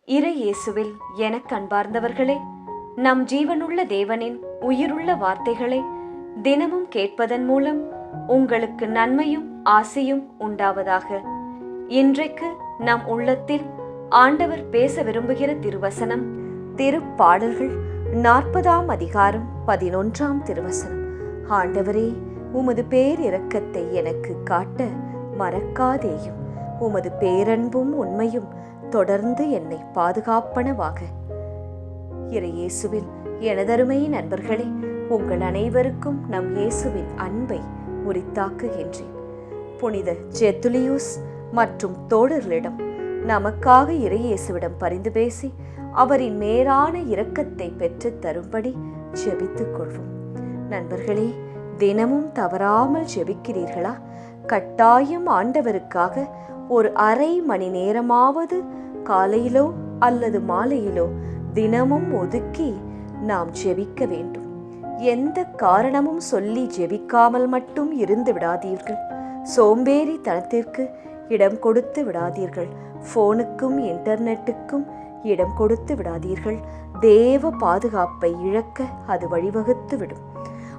இறை இயேசுவில் எனக் அன்பார்ந்தவர்களே, நம் ஜீவனுள்ள தேவனின் உயிருள்ள வார்த்தைகளை தினமும் கேட்பதன் மூலம் உங்களுக்கு நன்மையும் ஆசையும் உண்டாவதாக. இன்றைக்கு நம் உள்ளத்தில் ஆண்டவர் பேச விரும்புகிற திருவசனம் திருப்பாடல்கள் 40ஆம் அதிகாரம் 11ஆம் திருவசனம். ஆண்டவரே, உமது பேரிரக்கத்தை எனக்கு காட்ட மறக்காதேயும், உமது பேரன்பும் உண்மையும் தொடர்ந்து என்னை பாதுகாப்பனவாக. இறை இயேசுவில் எனதருமை நண்பர்களே, உங்கள் அனைவருக்கும் நம் இயேசுவின் அன்பை உரித்தாக்குகின்றேன். புனித ஜெத்துலியூஸ் மற்றும் தோழர்களிடம் நமக்காக இறை இயேசுவிடம் பரிந்து பேசி அவரின் மேலான இரக்கத்தை பெற்று தரும்படி ஜெபித்துக் கொள்வோம். நண்பர்களே, தினமும் தவறாமல் ஜெபிக்கிறீர்களா? கட்டாயம் ஆண்டவருக்காக ஒரு அரை மணி நேரமாவது காலையிலோ அல்லது மாலையிலோ தினமும் ஒதுக்கி நாம் ஜெபிக்க வேண்டும். எந்த காரணமும் சொல்லி ஜெபிக்காமல் மட்டும் இருந்து விடாதீர்கள். சோம்பேறித்தனத்திற்கு இடம் கொடுத்து விடாதீர்கள். போனுக்கும் இன்டர்நெட்டுக்கும் இடம் கொடுத்து விடாதீர்கள். தேவ பாதுகாப்பை இழக்க அது வழிவகுத்து விடும்.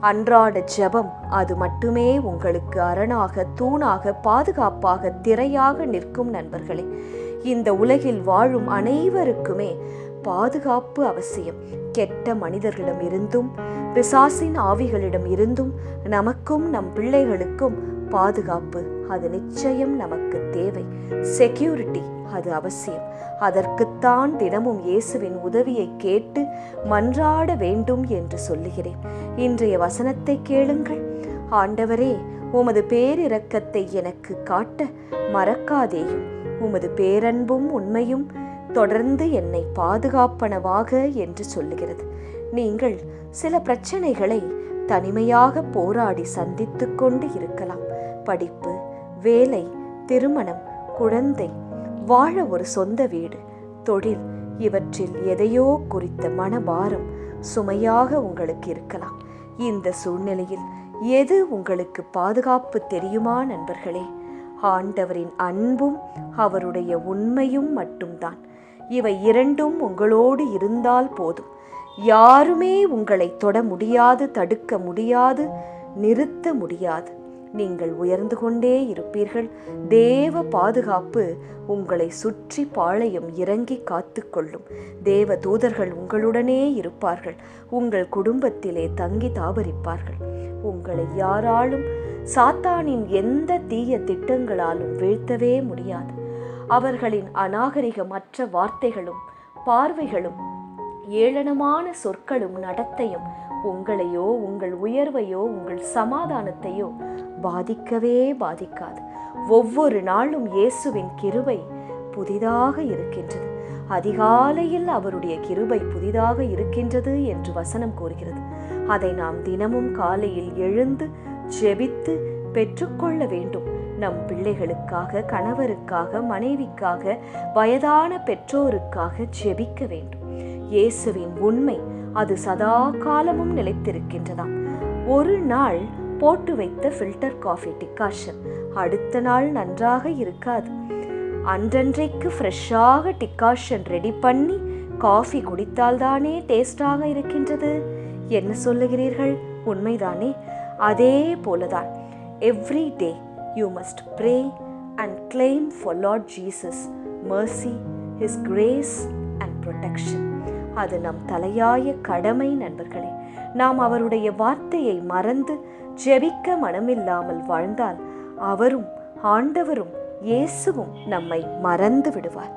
அன்றாட ஜெபம் அது மட்டுமே உங்களுக்கு அரணாக, தூணாக, பாதுகாப்பாக, திரையாக நிற்கும். நண்பர்களே, இந்த உலகில் வாழும் அனைவருக்குமே பாதுகாப்பு அவசியம். கெட்ட மனிதர்களிடம் இருந்தும் பிசாசின் ஆவிகளிடம் இருந்தும் நமக்கும் நம் பிள்ளைகளுக்கும் பாதுகாப்பு அது நிச்சயம் நமக்கு தேவை. செக்யூரிட்டி அது அவசியம். அதற்குத்தான் தினமும் இயேசுவின் உதவியை கேட்டு மன்றாட வேண்டும் என்று சொல்லுகிறேன். இன்றைய வசனத்தை கேளுங்கள். ஆண்டவரே, உமது பேரிரக்கத்தை எனக்கு காட்ட மறக்காதேயும், உமது பேரன்பும் உண்மையும் தொடர்ந்து என்னை பாதுகாப்பனவாக என்று சொல்லுகிறது. நீங்கள் சில பிரச்சனைகளை தனிமையாக போராடி சந்தித்து கொண்டு இருக்கலாம். படிப்பு, வேலை, திருமணம், குழந்தை, வாழ ஒரு சொந்த வீடு, தொழில், இவற்றில் எதையோ குறித்த மனபாரம் சுமையாக உங்களுக்கு இருக்கலாம். இந்த சூழ்நிலையில் எது உங்களுக்கு பாதுகாப்பு தெரியுமா நண்பர்களே? ஆண்டவரின் அன்பும் அவருடைய உண்மையும் மட்டும்தான். இவை இரண்டும் உங்களோடு இருந்தால் போதும். யாருமே உங்களை தொட முடியாது, தடுக்க முடியாது, நிறுத்த முடியாது. நீங்கள் உயர்ந்து கொண்டே இருப்பீர்கள். தேவ பாதுகாப்பு உங்களை சுற்றி பாளையம் இறங்கி காத்து கொள்ளும். தேவ தூதர்கள் உங்களுடனே இருப்பார்கள். உங்கள் குடும்பத்திலே தங்கி தாபரிப்பார்கள். உங்களை யாராலும் சாத்தானின் எந்த தீய திட்டங்களாலும் வீழ்த்தவே முடியாது. அவர்களின் அநாகரிகமற்ற வார்த்தைகளும் பார்வைகளும் ஏளனமான சொற்களும் நடத்தையும் உங்களையோ, உங்கள் உயர்வையோ, உங்கள் சமாதானத்தையோ பாதிக்கவே பாதிக்காது. ஒவ்வொரு நாளும் இயேசுவின் கிருபை புதிதாக இருக்கின்றது. அதிகாலையில் அவருடைய கிருபை புதிதாக இருக்கின்றது என்று வசனம் கூறுகிறது. அதை நாம் தினமும் காலையில் எழுந்து ஜெபித்து பெற்றுக்கொள்ள வேண்டும். நம் பிள்ளைகளுக்காக, கணவருக்காக, மனைவிக்காக, வயதான பெற்றோருக்காக ஜெபிக்க வேண்டும். இயேசுவின் உண்மை அது சதா காலமும் நிலைத்திருக்கின்றதாம். ஒரு நாள் போட்டு வைத்த ஃபில்டர் காஃபி டிகாஷன் அடுத்த நாள் நன்றாக இருக்காது. அன்றன்றைக்கு ஃப்ரெஷ்ஷாக டிகாஷன் ரெடி பண்ணி காஃபி குடித்தால்தானே டேஸ்டாக இருக்கின்றது. என்ன சொல்லுகிறீர்கள்? உண்மைதானே? அதே போலதான் every day you must pray and claim for Lord Jesus mercy, his grace and protection. அது நம் தலையாய கடமை நண்பர்களே. நாம் அவருடைய வார்த்தையை மறந்து ஜெபிக்க மனமில்லாமல் வாழ்ந்தால் அவரும், ஆண்டவரும், இயேசுவும் நம்மை மறந்து விடுவார்.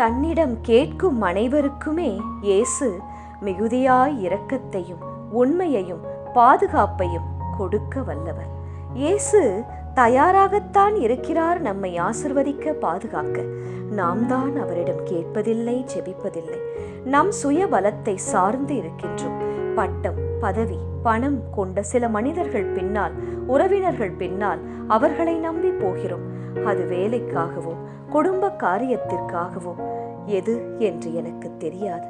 தன்னிடம் கேட்கும் அனைவருக்குமே இயேசு மிகுதியாய் இரக்கத்தையும் உண்மையையும் பாதுகாப்பையும் கொடுக்க வல்லவர். இயேசு தயாராகத்தான் இருக்கிறார் நம்மை ஆசிர்வதிக்க, பாதுகாக்க. நாம் தான் அவரிடம் கேட்பதில்லை, ஜெபிப்பதில்லை. நம் சுய பலத்தை சார்ந்து இருக்கின்றோம். பட்டம், பதவி, பணம் கொண்ட சில மனிதர்கள் பின்னால், உறவினர்கள் பின்னால் அவர்களை நம்பி போகிறோம். அது வேலைக்காகவோ குடும்ப காரியத்திற்காகவோ எது என்று எனக்கு தெரியாது.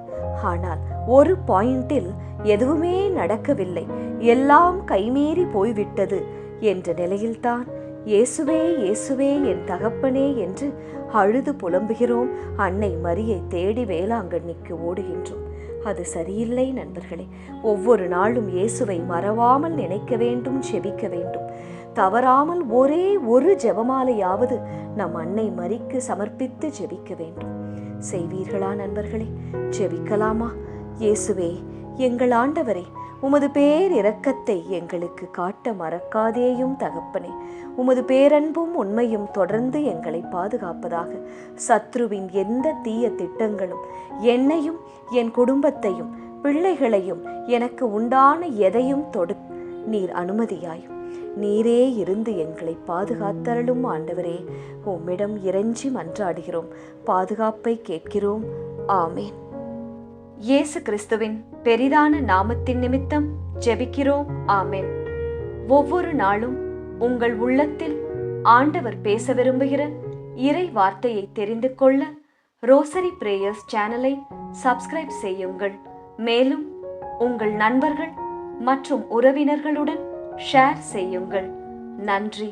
ஆனால் ஒரு பாயிண்டில் எதுவுமே நடக்கவில்லை, எல்லாம் கைமீறி போய்விட்டது என்ற நிலையில்தான் இயேசுவே இயேசுவே என் தகப்பனே என்று அழுது புலம்புகிறோம். அன்னை மரியை தேடி வேளாங்கண்ணிக்கு ஓடுகின்றோம். அது சரியில்லை நண்பர்களே. ஒவ்வொரு நாளும் இயேசுவை மறவாமல் நினைக்க வேண்டும், ஜெபிக்க வேண்டும். தவறாமல் ஒரே ஒரு ஜெபமாலையாவது நம் அன்னை மரிக்கு சமர்ப்பித்து ஜெபிக்க வேண்டும். செய்வீர்களா நண்பர்களே? ஜெபிக்கலாமா? இயேசுவே, எங்கள் ஆண்டவரே, உமது பேர் இரக்கத்தை எங்களுக்கு காட்ட மறக்காதேயும் தகப்பனே. உமது பேரன்பும் உண்மையும் தொடர்ந்து எங்களை பாதுகாப்பதாக. சத்ருவின் எந்த தீய திட்டங்களும் என்னையும் என் குடும்பத்தையும் பிள்ளைகளையும் எனக்கு உண்டான எதையும் தொடு நீர் அனுமதியாயும். நீரே இருந்து எங்களை பாதுகாத்தருளும் ஆண்டவரே. உம்மிடம் இறைஞ்சி மன்றாடுகிறோம், பாதுகாப்பை கேட்கிறோம். ஆமேன். இயேசு கிறிஸ்துவின் பெரிதான நாமத்தின் நிமித்தம் ஜெபிக்கிறோம். ஆமென். ஒவ்வொரு நாளும் உங்கள் உள்ளத்தில் ஆண்டவர் பேச விரும்புகிற இறை வார்த்தையை தெரிந்து கொள்ள ரோசரி பிரேயர்ஸ் சேனலை சப்ஸ்கிரைப் செய்யுங்கள். மேலும் உங்கள் நண்பர்கள் மற்றும் உறவினர்களுடன் ஷேர் செய்யுங்கள். நன்றி.